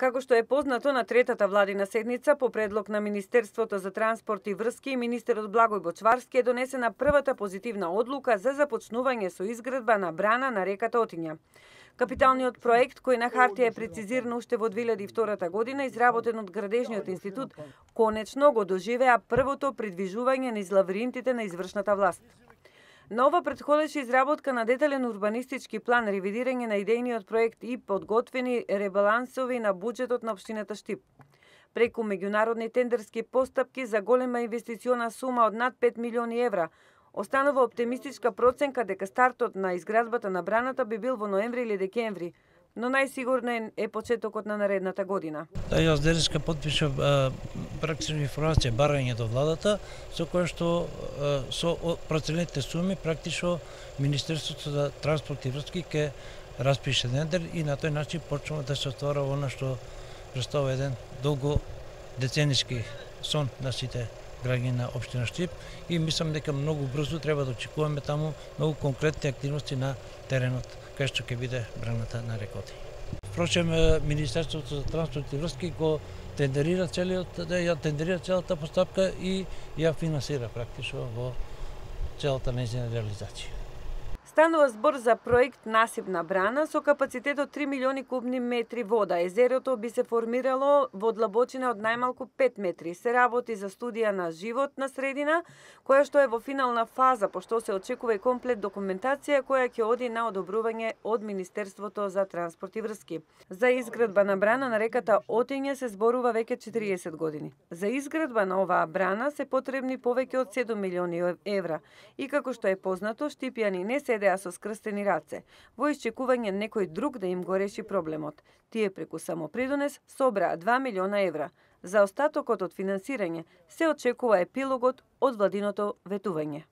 Како што е познато, на третата владина седница по предлог на Министерството за транспорт и врски и министерот Благој Бочварски е донесена првата позитивна одлука за започнување со изградба на брана на реката Отиња. Капиталниот проект, кој на хартија е прецизиран уште во 2002 година, изработен од Градежниот институт, конечно го доживеа првото придвижување низ лавиринтите на извршната власт. На ова претходеше изработка на детален урбанистички план, ревидирање на идејниот проект и подготвени ребалансови на буџетот на општината Штип. Преку меѓународни тендерски постапки за голема инвестициона сума од над 5 милиони евра, останува оптимистичка проценка дека стартот на изградбата на браната би бил во ноември или декември, но најсигурно е почетокот на наредната година. Јас денеска потпишав практично информација барање до владата, со кое што со проценетите суми практично Министерството за транспорт и врски ќе распише тендер и на тој начин почнува да се остварува она што представува еден долго децениски сон на сите граѓани на општина Штип и мислам дека многу брзо треба да очекуваме таму многу конкретни активности на теренот кај што ќе биде браната на река Отиња. Впрочем, Министерството за транспорт и врски го тендерира целата постапка и ја финансира практично во целата нејзина реализација. Станува збор за проект насипна брана со капацитет од 3 милиони кубни метри вода. Езерото би се формирало во длабочина од најмалку 5 метри. Се работи за студија на животна средина, која што е во финална фаза, пошто се очекува и комплет документација која ќе оди на одобрување од Министерството за транспорт и врски. За изградба на брана на реката Отиња се зборува веќе 40 години. За изградба на оваа брана се потребни повеќе од 7 милиони евра. И како што е познато, штипјани не седеа со скрстени раце, во исчекување некој друг да им го реши проблемот. Тие преку самопридонес собраа 2 милиона евра. За остатокот од финансирање се очекува епилогот од владиното ветување.